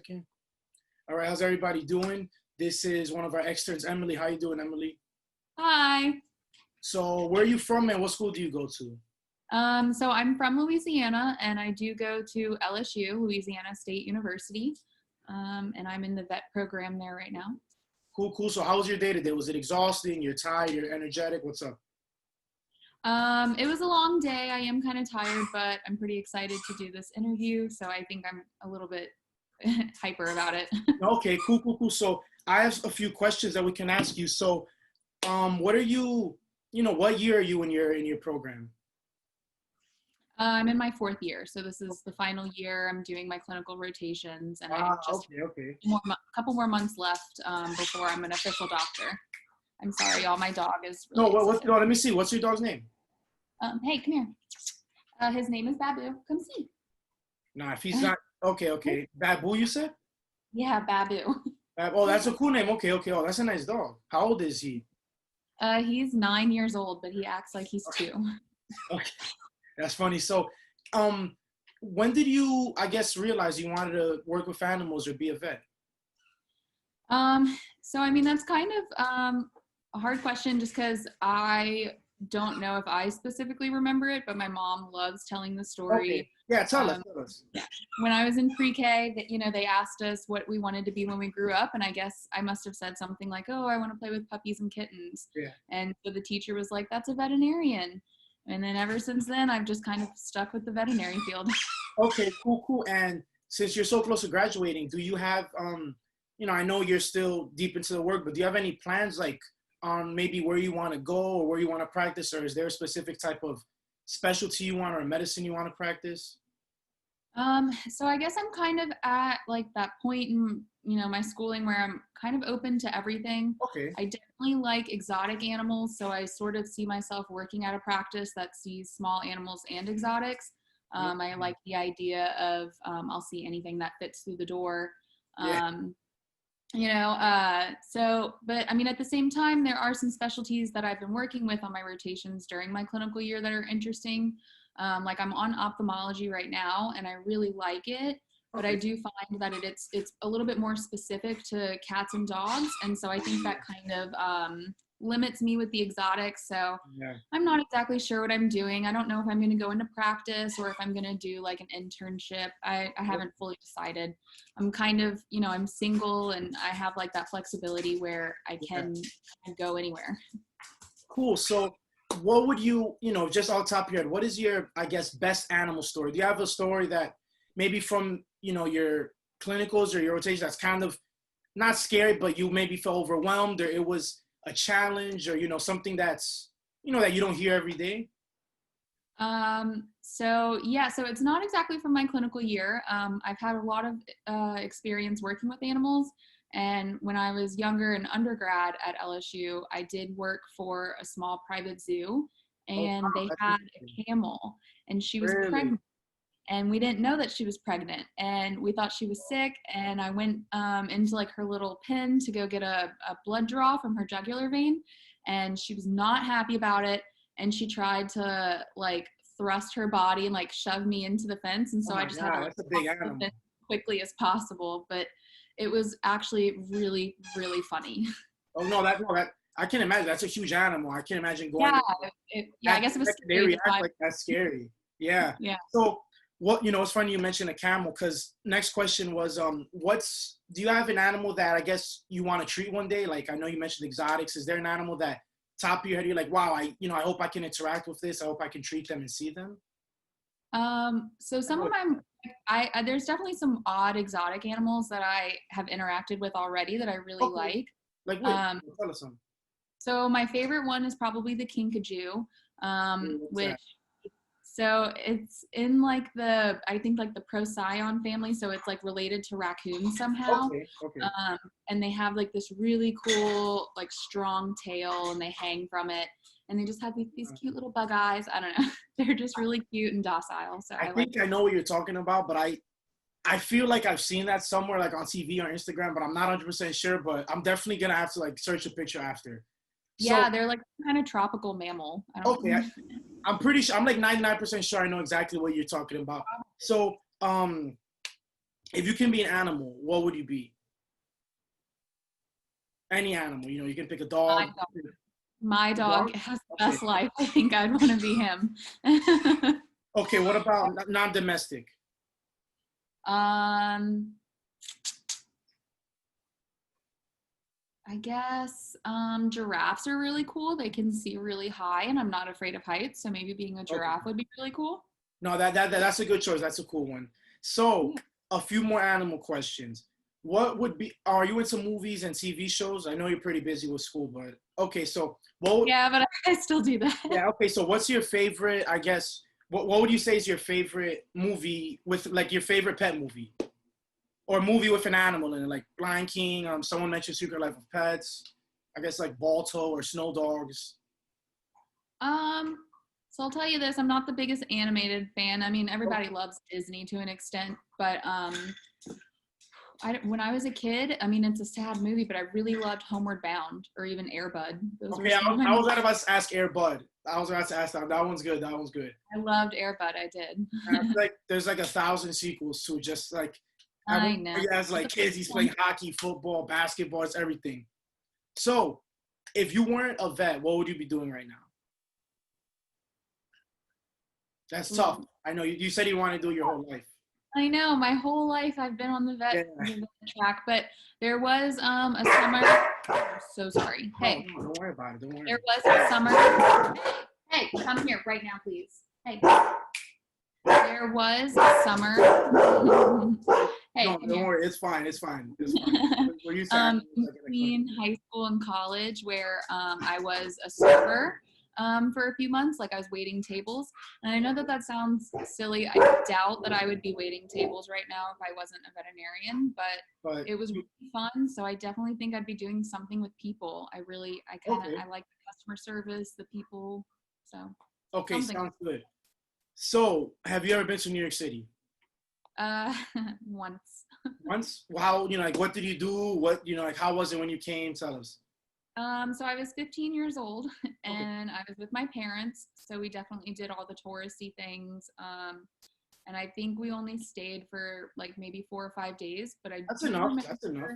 second. All right, how's everybody doing? This is one of our externs, Emily. How you doing, Emily? Hi. So where are you from and what school do you go to? So I'm from Louisiana and I do go to LSU, Louisiana State University. And I'm in the vet program there right now. Cool, cool. So how was your day today? Was it exhausting? You're tired? You're energetic? What's up? It was a long day. I am kind of tired, but I'm pretty excited to do this interview. So I think I'm a little bit hyper about it. Okay, cool, cool, cool. So I have a few questions that we can ask you. So what are you, what year are you in your program? I'm in my 4th year. So this is the final year. I'm doing my clinical rotations and I just okay. a couple more months left before I'm an official doctor. I'm sorry, y'all. My dog is No, really no, let me see. What's your dog's name? Hey, come here. His name is Babu. Come see. Nah, if he's not, okay. Babu, you said? Yeah, Babu. Oh, that's a cool name. Okay. Oh, that's a nice dog. How old is he? He's 9 years old, but he acts like he's 2. Okay, that's funny. So, when did you, I guess, realize you wanted to work with animals or be a vet? So I mean, that's kind of a hard question just because I don't know if I specifically remember it, but my mom loves telling the story. Okay. Yeah, tell us. Yeah. When I was in pre-K, that they asked us what we wanted to be when we grew up, and I guess I must have said something like, "Oh, I want to play with puppies and kittens." Yeah. And so the teacher was like, "That's a veterinarian." And then ever since then, I've just kind of stuck with the veterinary field. Okay, cool. And since you're so close to graduating, do you have I know you're still deep into the work, but do you have any plans like on maybe where you want to go or where you want to practice, or is there a specific type of specialty you want or a medicine you want to practice? So I guess I'm kind of at like that point in, my schooling where I'm kind of open to everything. Okay. I definitely like exotic animals, so I sort of see myself working at a practice that sees small animals and exotics. I like the idea of I'll see anything that fits through the door. Yeah. But I mean, at the same time, there are some specialties that I've been working with on my rotations during my clinical year that are interesting. Like I'm on ophthalmology right now and I really like it, but I do find that it's a little bit more specific to cats and dogs. And so I think that kind of limits me with the exotics. So Yeah. I'm not exactly sure what I'm doing. I don't know if I'm going to go into practice or if I'm going to do like an internship. I haven't fully decided. I'm kind of, I'm single and I have like that flexibility where I can go anywhere. Cool. So what would you, just off the top of your head, what is your, I guess, best animal story? Do you have a story that maybe from, your clinicals or your rotation that's kind of not scary, but you maybe felt overwhelmed or it was a challenge or, something that's, that you don't hear every day? So it's not exactly from my clinical year. I've had a lot of experience working with animals. And when I was younger in undergrad at LSU, I did work for a small private zoo and they had a camel and she was pregnant. And we didn't know that she was pregnant and we thought she was sick. And I went into like her little pen to go get a blood draw from her jugular vein. And she was not happy about it. And she tried to like thrust her body and like shove me into the fence. And so I just had to like, that's a big animal. as quickly as possible. But it was actually really, really funny. Oh no, that I can imagine. That's a huge animal. I can't imagine going. I guess it was they scary. react like that's scary. Yeah. Yeah. So it's funny you mentioned a camel because next question was do you have an animal that I guess you want to treat one day? Like I know you mentioned exotics. Is there an animal that top of your head you're like, wow, I hope I can interact with this. I hope I can treat them and see them. So some of there's definitely some odd exotic animals that I have interacted with already that I really like. Like what? Tell us some. So my favorite one is probably the kinkajou, which so it's in like I think like the Procyon family. So it's like related to raccoons somehow. Okay. And they have like this really cool, like strong tail and they hang from it. And they just have these cute little bug eyes. I don't know. They're just really cute and docile. So I think I know what you're talking about, but I feel like I've seen that somewhere like on TV or Instagram, but I'm not 100% sure, but I'm definitely going to have to like search a picture after. Yeah, they're like kind of tropical mammal. I'm pretty sure, I'm like 99% sure I know exactly what you're talking about. So if you can be an animal, what would you be? Any animal, you can pick a My dog. dog, my A dog? dog has the Okay. best life. I think I'd want to be him. Okay, what about non-domestic? um, I guess giraffes are really cool. They can see really high, and I'm not afraid of heights. So maybe being a Okay. giraffe would be really cool. No, that's a good choice. That's a cool one. So, Yeah. a few more animal questions. What would be? Are you into movies and TV shows? I know you're pretty busy with school, but okay. So, Yeah, but I still do that. yeah, okay. So, what's your favorite? I guess what would you say is your favorite movie with like your favorite pet movie or movie with an animal in it, like Lion King? Someone mentioned Secret Life of Pets. I guess like Balto or Snow Dogs. Um, so I'll tell you this, I'm not the biggest animated fan. I mean, everybody loves Disney to an extent, but when I was a kid, I mean, it's a sad movie, but I really loved Homeward Bound or even Air Bud. Those were Okay, some of my I was movies. about to ask Air Bud. I was about to ask that. That one's good. That one's good. I loved Air Bud. I did. And I feel like there's like 1,000 sequels to just like I everyone know. he has like kids, he's playing hockey, football, basketball, it's everything. So if you weren't a vet, what would you be doing right now? That's tough. Ooh. I know you said you wanted to do it your whole life. I know. My whole life I've been on Yeah. the vet track, but there was a summer. I'm so sorry. Hey, No, don't worry about it. Don't worry. there was a summer. Hey, come here right now, please. Hey. There was a summer. Hey, No, come don't here. worry. It's fine. It's fine. It's fine. We're used to animals, I get it. Between high school and college, where I was a server for a few months, like I was waiting tables. And I know that that sounds silly. I doubt that I would be waiting tables right now if I wasn't a veterinarian, but it was really fun. So I definitely think I'd be doing something with people. I like the customer service, the people. So Okay, something. sounds good. So have you ever been to New York City? Once. Once? How, like what did you do? What, like how was it when you came? Tell us. So I was 15 years old Okay. and I was with my parents. So we definitely did all the touristy things. And I think we only stayed for like maybe 4 or 5 days, but I That's do enough. remember. That's enough.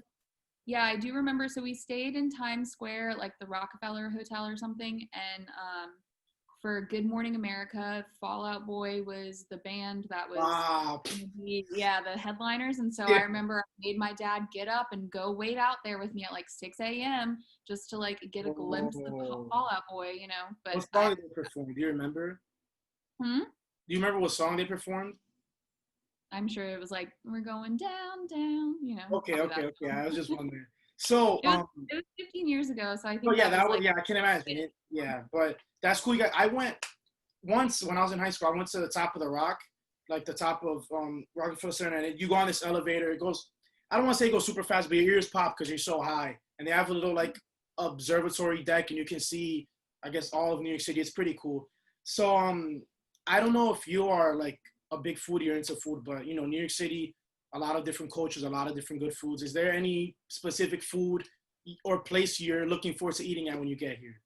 Yeah, I do remember. So we stayed in Times Square, like the Rockefeller Hotel or something. And for Good Morning America, Fall Out Boy was the band that was Wow. gonna be, yeah, the headliners. And so Yeah. I remember I made my dad get up and go wait out there with me at like 6 a.m. just to like get a glimpse of Whoa. Fall Out Boy, But What song did they perform? Do you remember? Hmm? Do you remember what song they performed? I'm sure it was like, we're going down, down, Okay, probably that. okay. I was just wondering. So, It was 15 years ago, so I oh think yeah, that was that was like, yeah. I can imagine it. Yeah, but that's cool. I went once when I was in high school. I went to the top of the Rock, like the top of Rockefeller Center, and you go on this elevator. It goes. I don't want to say it goes super fast, but your ears pop because you're so high. And they have a little like observatory deck, and you can see, I guess, all of New York City. It's pretty cool. So I don't know if you are like a big foodie or into food, but New York City, a lot of different cultures, a lot of different good foods. Is there any specific food or place you're looking forward to eating at when you get here?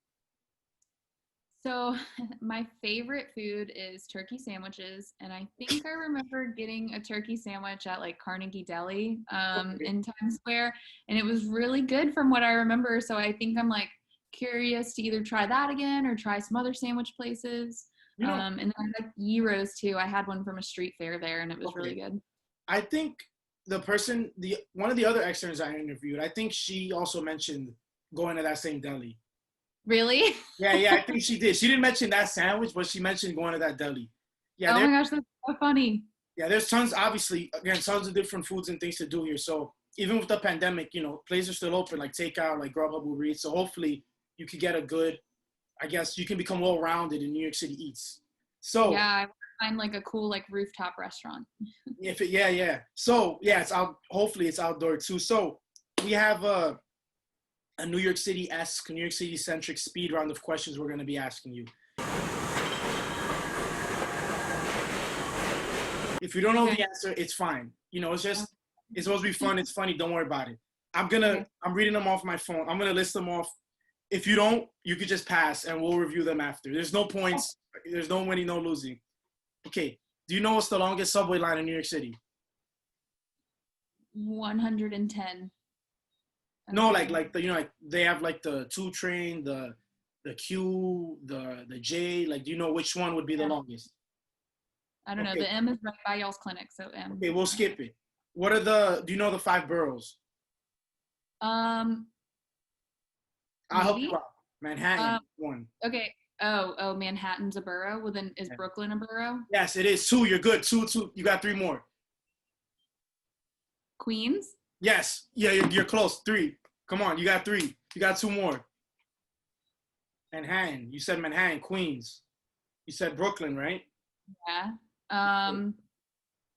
So my favorite food is turkey sandwiches, and I think I remember getting a turkey sandwich at like Carnegie Deli Okay. in Times Square, and it was really good from what I remember. So I think I'm like curious to either try that again or try some other sandwich places. You know, And then I like gyros too. I had one from a street fair there, and it was really okay. good. I think the one of the other externs I interviewed, I think she also mentioned going to that same deli. Really? Yeah, yeah, I think she did. She didn't mention that sandwich, but she mentioned going to that deli. Yeah, Oh my gosh, that's so funny. there's tons, obviously, again, tons of different foods and things to do here. So even with the pandemic, places are still open, like takeout, like Grubhub, Uber Eats. So hopefully you could get a good, I guess you can become well-rounded in New York City eats. So Yeah, I want to find like a cool like rooftop restaurant. yeah. So yeah, it's out. Hopefully it's outdoor too. So we have a New York City-esque, New York City-centric speed round of questions we're going to be asking you. If you don't know the answer, it's fine. It's supposed to be fun. It's funny. Don't worry about it. I'm reading them off my phone. I'm gonna list them off. If you don't, you could just pass, and we'll review them after. There's no points. There's no winning, no losing. Okay. Do you know what's the longest subway line in New York City? 110. No, like the like they have like the 2 train, the Q, the J. Like, do you know which one would be the Yeah. longest? I don't know. Okay, The M is right by y'all's clinic, so M. okay, we'll skip it. Do you know the 5 boroughs? Um, I'll help you maybe. out. Manhattan, Um, one. okay. Oh, Manhattan's a borough. Well, then is Yeah. Brooklyn a borough? Yes, it is 2. You're good. Two. You got 3 more. Queens? Yes. Yeah, you're close. 3. Come on, you got 3. You got 2 more. Manhattan. You said Manhattan, Queens. You said Brooklyn, right? Yeah. Um,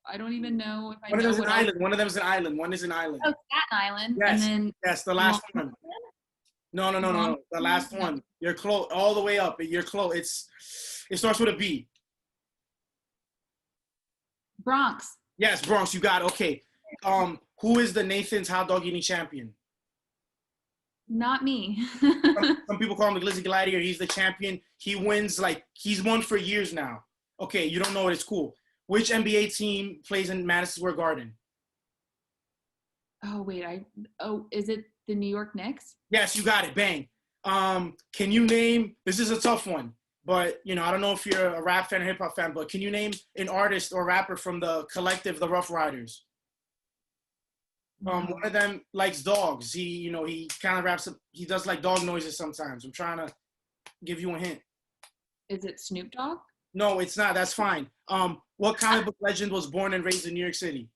I don't even know if I One of know them's an what else. island. One of them's an island. One is an Oh, island. Staten Island, and Yes. then Yes, the last Long, one. No, no, no, no, Long, no. The last no, one. You're close, all the way up. You're close. It starts with a B. Bronx. Yes, Bronx. You got it. Okay. Who is the Nathan's hot dog eating champion? Not me. Some people call him the Glizzy Gladiator. He's the champion. He wins he's won for years now. Okay, you don't know it. It's cool. Which NBA team plays in Madison Square Garden? Oh wait, is it the New York Knicks? Yes, you got it. Bang. Can you name? This is a tough one, but I don't know if you're a rap fan or hip hop fan, but can you name an artist or rapper from the collective, the Rough Riders? One of them likes dogs. He kind of raps. He does like dog noises sometimes. I'm trying to give you a hint. Is it Snoop Dogg? No, it's not. That's fine. What comic book legend was born and raised in New York City?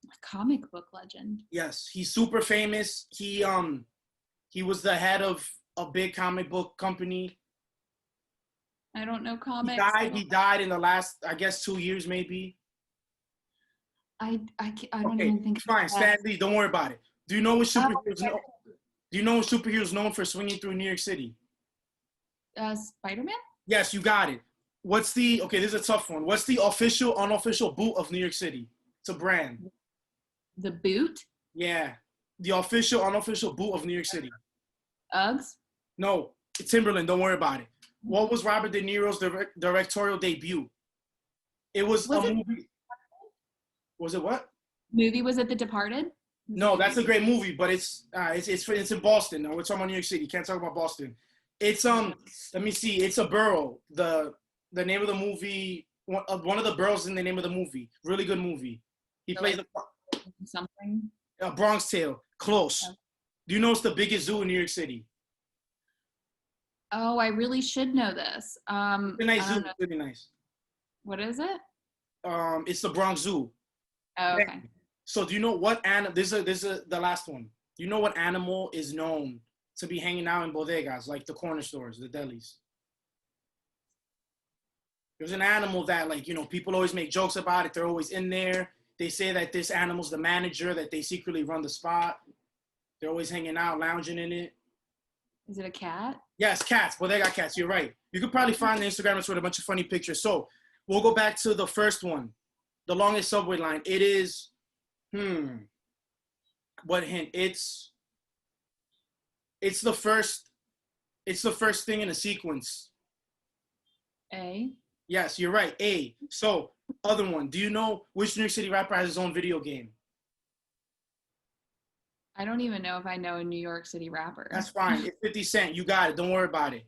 A comic book legend. Yes, he's super famous. He was the head of a big comic book company. I don't know He comics. died. He died in the last, I guess, 2 years maybe. I don't Okay, even think. fine. Stan Lee. Don't worry about it. Do you know which Oh, superheroes? Do you know which superheroes known for swinging through New York City? Spider-Man? Yes, you got it. Okay, this is a tough one. What's the official, unofficial boot of New York City? It's a brand. The Boot? Yeah. The official, unofficial boot of New York City. Uggs? No, it's Timberland. Don't worry about it. What was Robert De Niro's directorial debut? It was a movie. Was it what? Movie, was it The Departed? No, that's a great movie, but it's in Boston. No, we're talking about New York City. Can't talk about Boston. It's let me see. It's a borough. The name of the movie. One of the boroughs in the name of the movie. Really good movie. He plays something. Bronx Tale. Close. Okay. Do you know it's the biggest zoo in New York City? Oh, I really should know this. It's a nice zoo. It's really nice. What is it? It's the Bronx Zoo. Oh, okay. So do you know what animal? This is the last one. Do you know what animal is known to be hanging out in bodegas, like the corner stores, the delis? There's an animal that, people always make jokes about it. They're always in there. They say that this animal's the manager, that they secretly run the spot. They're always hanging out, lounging in it. Is it a cat? Yes, cats. Bodega cats. You're right. You could probably find the Instagram with a bunch of funny pictures. So we'll go back to the first one, the longest subway line. It is, what hint? It's the first thing in a sequence. A. Yes, you're right. A. So, other one. Do you know which New York City rapper has his own video game? I don't even know if I know a New York City rapper. That's fine. It's 50 Cent. You got it. Don't worry about it.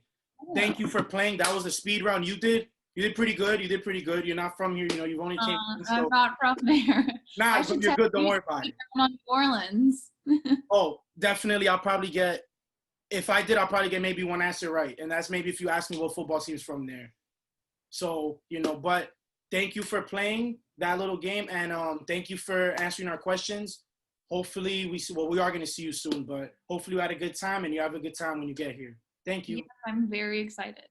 Thank you for playing. That was a speed round. You did pretty good. You're not from here. You've only came. I'm not from there. Nah, but you're good. Don't worry about it. On New Orleans. Oh, definitely. I'll probably get maybe one answer right. And that's maybe if you ask me what football team's from there. So, but thank you for playing that little game. And thank you for answering our questions. Hopefully we are going to see you soon, but hopefully you had a good time and you have a good time when you get here. Thank you. Yes, I'm very excited.